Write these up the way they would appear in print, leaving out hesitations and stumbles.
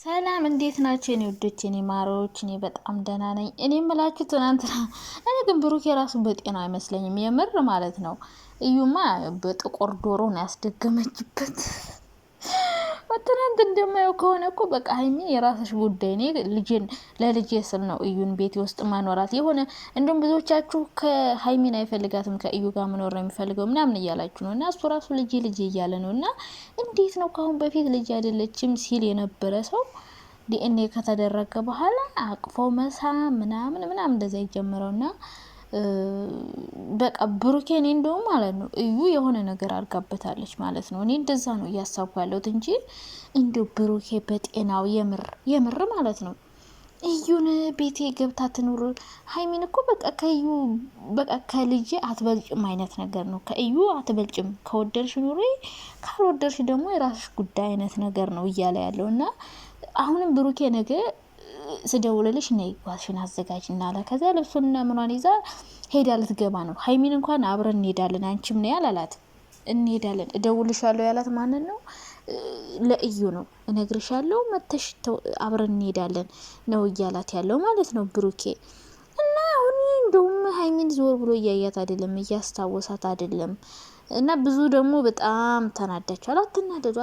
ሰላም እንዴት ናችሁ? እኔ ውዶች፣ እኔ ማሮች፣ እኔ በጣም ደህና ነኝ። እኔ የምላችሁ ትናንትና እኔ ግን ብሩክ የራሱ በጤና አይመስለኝም፣ የምር ማለት ነው። እዩማ በጥቁር ዶሮ ነው ያስደገመችበት። ትናንት እንደማየው ከሆነ እኮ በቃ ሀይሚ የራስሽ ጉዳይ። እኔ ለልጄ ስል ነው እዩን ቤቴ ውስጥ ማኖራት የሆነ እንደውም ብዙዎቻችሁ ከሀይሚን አይፈልጋትም ከእዩ ጋር መኖር ነው የሚፈልገው ምናምን እያላችሁ ነው። እና እሱ ራሱ ልጄ እያለ ነው። እና እንዴት ነው ከአሁን በፊት ልጅ አይደለችም ሲል የነበረ ሰው ዲኤንኤ ከተደረገ በኋላ አቅፎ መሳም ምናምን እንደዛ ይጀምረውና በቃ ብሩኬ እኔ እንደውም ማለት ነው እዩ የሆነ ነገር አድርጋበታለች ማለት ነው። እኔ እንደዛ ነው እያሳብኩ ያለሁት እንጂ እንደው ብሩኬ በጤናው የምር ማለት ነው እዩን ቤቴ ገብታ ትኑር። ሀይሚን እኮ በቃ ከእዩ በቃ ከልጄ አትበልጭም አይነት ነገር ነው። ከእዩ አትበልጭም፣ ከወደድሽ ኑሪ፣ ካልወደድሽ ደግሞ የራስሽ ጉዳይ አይነት ነገር ነው እያለ ያለው እና አሁንም ብሩኬ ነገ ስደውልልሽ ነይ ጓዝሽን አዘጋጅ እናለ። ከዛ ልብሱንና ምኗን ይዛ ሄዳ ልትገባ ነው። ሀይሚን እንኳን አብረን እንሄዳለን አንቺም ነይ አላላት። እንሄዳለን እደውልሻለሁ ያላት ማንን ነው? ለእዩ ነው። እነግርሻለሁ መተሽ አብረን እንሄዳለን ነው እያላት ያለው ማለት ነው ብሩኬ። እና አሁን እንደውም ሀይሚን ዞር ብሎ እያያት አይደለም፣ እያስታወሳት አይደለም። እና ብዙ ደግሞ በጣም ተናዳችኋል።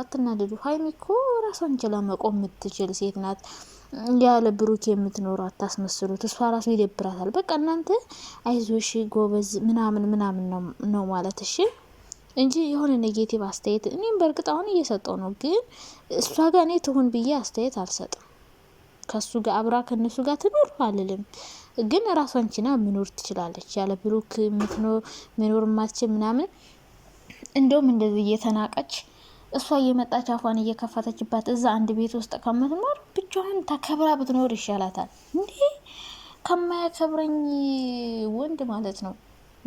አትናደዱ። ሀይሚ እኮ ራሷን ችላ መቆም የምትችል ሴት ናት። ያለ ብሩክ የምትኖር አታስመስሉት። እሷ ራሱ ይደብራታል። በቃ እናንተ አይዞሽ ጎበዝ ምናምን ነው ማለት እሺ፣ እንጂ የሆነ ኔጌቲቭ አስተያየት እኔም በእርግጥ አሁን እየሰጠው ነው፣ ግን እሷ ጋር እኔ ትሁን ብዬ አስተያየት አልሰጥም። ከሱ ጋር አብራ ከነሱ ጋር ትኖር አልልም፣ ግን ራሷን ችላ መኖር ትችላለች። ያለ ብሩክ መኖር ማትችል ምናምን እንደውም እንደዚህ እየተናቀች እሷ እየመጣች አፏን እየከፈተችባት እዛ አንድ ቤት ውስጥ ከምትኖር ብቻዋን ተከብራ ብትኖር ይሻላታል። እንዴ ከማያከብረኝ ወንድ ማለት ነው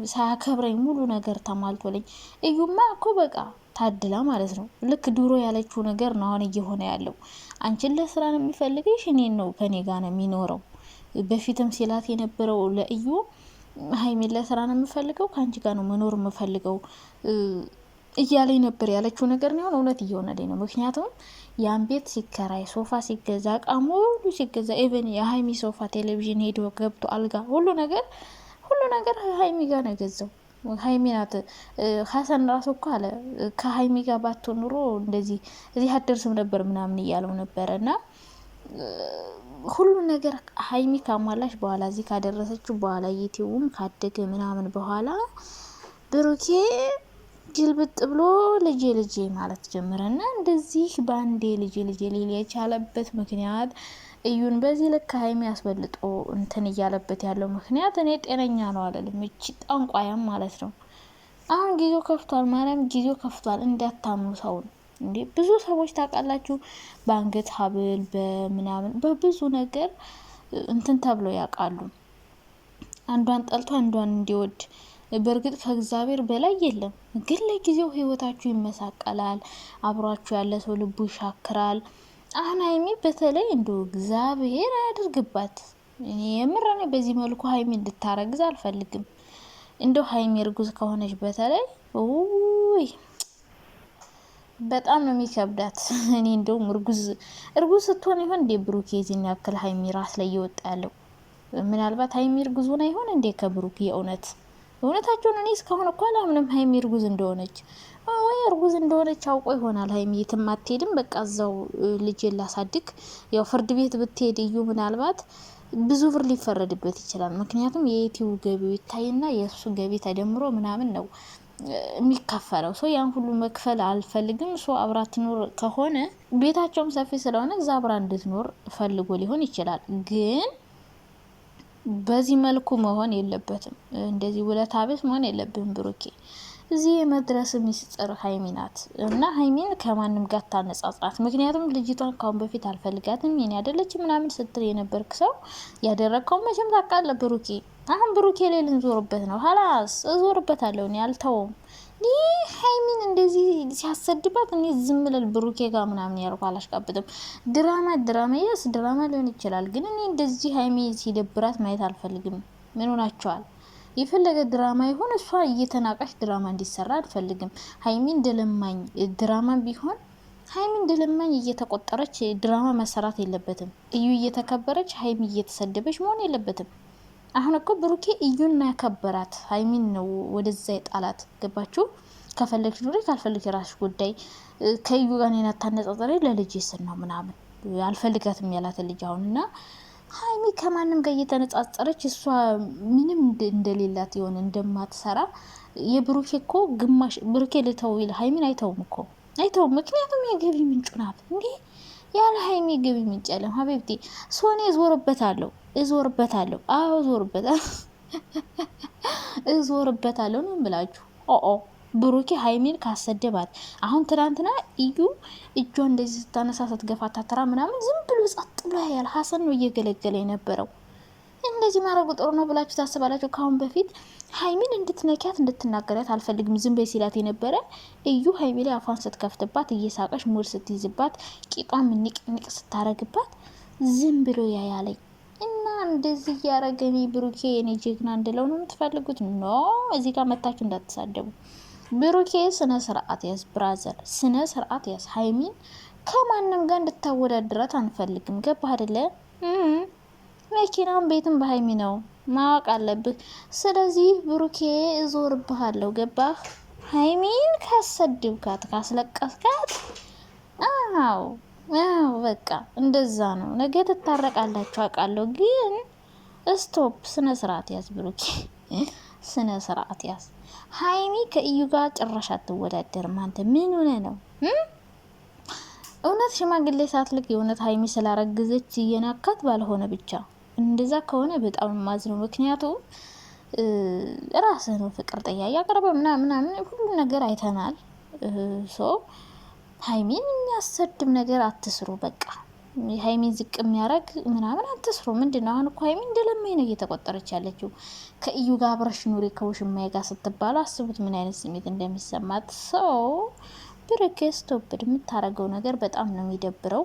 ሳያከብረኝ ሙሉ ነገር ተሟልቶልኝ። እዩማ እኮ በቃ ታድላ ማለት ነው። ልክ ድሮ ያለችው ነገር ነው አሁን እየሆነ ያለው። አንቺን ለስራ ነው የሚፈልግሽ፣ እኔን ነው ከኔ ጋር ነው የሚኖረው። በፊትም ሲላት የነበረው ለእዩ ሀይሚን ለስራ ነው የምፈልገው፣ ከአንቺ ጋር ነው መኖር የምፈልገው እያለኝ ነበር ያለችው ነገር ነው እውነት እየሆነልኝ ነው። ምክንያቱም ያን ቤት ሲከራይ ሶፋ ሲገዛ እቃ ሙሉ ሲገዛ ኢቨን የሀይሚ ሶፋ ቴሌቪዥን ሄዶ ገብቶ አልጋ ሁሉ ነገር ሀይሚ ጋር ነው የገዛው። ሀይሚ ናት። ሀሰን ራሱ እኮ አለ ከሀይሚ ጋር ባትሆን ኑሮ እንደዚህ እዚህ አትደርስም ነበር ምናምን እያለው ነበረ። እና ሁሉ ነገር ሀይሚ ካሟላሽ በኋላ እዚህ ካደረሰችው በኋላ ዩቲዩብም ካደገ ምናምን በኋላ ብሩኬ ግልብጥ ብሎ ልጄ ማለት ጀመረና እንደዚህ ባንዴ ልጄ ሊል የቻለበት ምክንያት እዩን በዚህ ልክ ሀይሚ ያስበልጦ እንትን እያለበት ያለው ምክንያት እኔ ጤነኛ ነው አለልም። እቺ ጠንቋያም ማለት ነው። አሁን ጊዜው ከፍቷል፣ ማርያም ጊዜው ከፍቷል። እንዳታምኑ ሰውን እንዴ! ብዙ ሰዎች ታውቃላችሁ በአንገት ሀብል በምናምን በብዙ ነገር እንትን ተብሎ ያውቃሉ። አንዷን ጠልቶ አንዷን እንዲወድ በእርግጥ ከእግዚአብሔር በላይ የለም። ግን ለጊዜው ህይወታችሁ ይመሳቀላል፣ አብሯችሁ ያለ ሰው ልቡ ይሻክራል። አሁን ሀይሚ በተለይ እንደው እግዚአብሔር አያድርግባት። የምር እኔ በዚህ መልኩ ሀይሚ እንድታረግዝ አልፈልግም። እንደው ሀይሚ እርጉዝ ከሆነች በተለይ ውይ በጣም ነው የሚከብዳት። እኔ እንደውም እርጉዝ ስትሆን ይሆን እንዴ ብሩክ የዚህን ያክል ሀይሚ ራስ ላይ እየወጣ ያለው? ምናልባት ሀይሚ እርጉዙን አይሆን እንዴ ከብሩክ? እውነታቸውን እኔ እስካሁን እኮ አላምንም ሀይሚ እርጉዝ እንደሆነች። ወይ እርጉዝ እንደሆነች አውቆ ይሆናል። ሀይሚ የትም አትሄድም፣ በቃ እዛው ልጅ ላሳድግ። ያው ፍርድ ቤት ብትሄድ እዩ ምናልባት ብዙ ብር ሊፈረድበት ይችላል። ምክንያቱም የዩቲዩብ ገቢው ይታይና የእሱ ገቢ ተደምሮ ምናምን ነው የሚከፈለው። ሰው ያን ሁሉ መክፈል አልፈልግም። ሰው አብራ ትኖር ከሆነ ቤታቸውም ሰፊ ስለሆነ እዛ አብራ እንድትኖር ፈልጎ ሊሆን ይችላል። ግን በዚህ መልኩ መሆን የለበትም። እንደዚህ ውለታ ቢስ መሆን የለብህም ብሩኬ። እዚህ የመድረስ ሚስጥር ሀይሚ ናት እና ሀይሚን ከማንም ጋር ታነጻጽራት። ምክንያቱም ልጅቷን ካሁን በፊት አልፈልጋትም የኔ አይደለች ምናምን ስትል የነበርክ ሰው ያደረግከው መቼም ታውቃለህ ብሩኬ። አሁን ብሩኬ ላይ ልንዞርበት ነው። ሀላስ እዞርበታለሁ እኔ አልተውም። ይህ ሀይሚን እንደዚህ ሲያሰድባት እኔ ዝም ብለን ብሩኬ ጋር ምናምን ያልኩ አላሽቃብጥም። ድራማ የስ ድራማ ሊሆን ይችላል፣ ግን እኔ እንደዚህ ሀይሚ ሲደብራት ማየት አልፈልግም። ምን ሆናቸዋል? የፈለገ ድራማ ይሁን እሷ እየተናቃሽ ድራማ እንዲሰራ አልፈልግም። ሀይሚ እንደለማኝ ድራማ ቢሆን ሀይሚ እንደለማኝ እየተቆጠረች ድራማ መሰራት የለበትም። እዩ እየተከበረች ሀይሚ እየተሰደበች መሆን የለበትም። አሁን እኮ ብሩኬ እዩን ያከበራት ሀይሚን ነው ወደዛ የጣላት። ገባችሁ? ከፈለግሽ ኑሪ ካልፈለግሽ የራስሽ ጉዳይ። ከእዩ ጋር እኔን አታነጻጽሪ ለልጅ ስል ነው ምናምን አልፈልጋትም ያላትን ልጅ አሁን እና ሀይሚ ከማንም ጋር እየተነጻጸረች እሷ ምንም እንደሌላት የሆነ እንደማትሰራ የብሩኬ እኮ ግማሽ ብሩኬ ልተው ይል ሀይሚን አይተውም እኮ አይተውም። ምክንያቱም የገቢ ምንጩ ናት እንዴ። ያለ ሀይሚ የገቢ ምንጭ ያለም ሀቢብቲ ሶኔ እዞርበታለሁ። አዎ እዞርበታለሁ ነው የምላችሁ። ብሩኬ ሀይሚን ካሰደባት አሁን ትናንትና እዩ እጇ እንደዚህ ስታነሳ ስትገፋ ታተራ ምናምን ዝም ብሎ ጸጥ ብሎ ያያል። ሀሰን ነው እየገለገለ የነበረው። እንደዚህ ማድረጉ ጥሩ ነው ብላችሁ ታስባላችሁ? ካሁን በፊት ሀይሚን እንድትነኪያት እንድትናገሪያት አልፈልግም ዝም በይ ሲላት የነበረ እዩ ሀይሚ ላይ አፏን ስትከፍትባት እየሳቀች ሙድ ስትይዝባት ቂጧን ምንቅንቅ ስታረግባት ዝም ብሎ ያያለኝ እና እንደዚህ እያረገኔ ብሩኬ የኔ ጀግና እንድለው ነው የምትፈልጉት? ኖ እዚህ ጋር መታችሁ እንዳትሳደቡ። ብሩኬ ስነ ስርዓት ያዝ ብራዘር፣ ስነ ስርዓት ያዝ። ሀይሚን ከማንም ጋር እንድታወዳድራት አንፈልግም። ገባህ አይደለ? መኪናም ቤትም በሀይሚ ነው ማወቅ አለብህ። ስለዚህ ብሩኬ እዞርብሃለሁ። ገባህ? ሀይሚን ካሰድብካት ካስለቀስካት፣ አዎ በቃ እንደዛ ነው። ነገ ትታረቃላችሁ አውቃለሁ። ግን ስቶፕ፣ ስነ ስርዓት ያዝ ብሩኬ፣ ስነ ስርዓት ያዝ። ሀይሚ ከእዩ ጋር ጭራሽ አትወዳደርም። አንተ ምን ሆነ ነው? እውነት ሽማግሌ ሳትልክ የእውነት ሀይሚ ስላረግዘች እየናካት ባልሆነ ብቻ እንደዛ ከሆነ በጣም ማዝነው። ምክንያቱም ራስህ ነው ፍቅር ጥያቄ ያቀርበ ምናምን ሁሉ ነገር አይተናል። ሀይሚን የሚያሰድም ነገር አትስሩ። በቃ ሀይሚን ዝቅ የሚያደርግ ምናምን አትስሩ። ምንድነው አሁን እኮ ሀይሚን እንደለማኝ ነው እየተቆጠረች ያለችው። ከእዩ ጋር አብረሽ ኑሪ ከውሽማዬ ጋር ስትባሉ አስቡት ምን አይነት ስሜት እንደሚሰማት። ሰው ብሩኬ ስቶፕድ የምታረገው ነገር በጣም ነው የሚደብረው።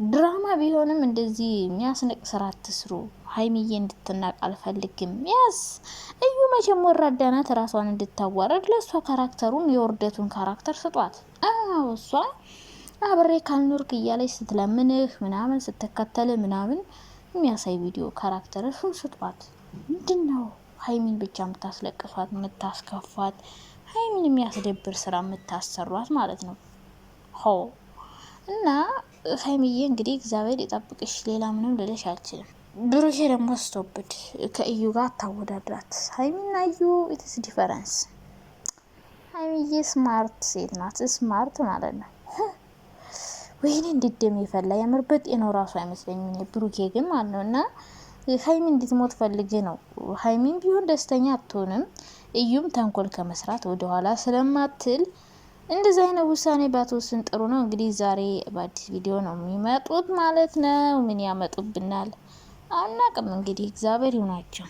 ድራማ ቢሆንም እንደዚህ የሚያስነቅ ስራ አትስሩ። ሀይሚዬ እንድትናቅ አልፈልግም። ያስ እዩ መቼም ወራዳ ናት። ራሷን እንድታዋረድ ለእሷ ካራክተሩን የውርደቱን ካራክተር ስጧት። እሷ አብሬ ካልኖርክ እያለች ስትለምንህ ምናምን ስትከተል ምናምን የሚያሳይ ቪዲዮ ካራክተር እሱን ስጧት። ምንድን ነው ሀይሚን ብቻ የምታስለቅሷት የምታስከፏት፣ ሀይሚን የሚያስደብር ስራ የምታሰሯት ማለት ነው። እና ሀይሚዬ እንግዲህ እግዚአብሔር ይጠብቅሽ፣ ሌላ ምንም ልልሽ አልችልም። ብሩኬ ደግሞ ስቶፕድ ከእዩ ጋር አታወዳድራት። ሀይሚና እዩ ኢትስ ዲፈረንስ። ሀይሚዬ ስማርት ሴት ናት፣ ስማርት ማለት ነው። ወይኔ እንዴት ደም ይፈላ የምር በጤናው ራሱ አይመስለኝም። ብሩኬ ግን ማለት ነው። እና ሀይሚ እንድትሞት ፈልጌ ነው። ሀይሚን ቢሆን ደስተኛ አትሆንም። እዩም ተንኮል ከመስራት ወደኋላ ስለማትል እንደዚህ አይነት ውሳኔ ባትወስን ጥሩ ነው። እንግዲህ ዛሬ በአዲስ ቪዲዮ ነው የሚመጡት ማለት ነው። ምን ያመጡብናል አናቅም። እንግዲህ እግዚአብሔር ይሁናቸው።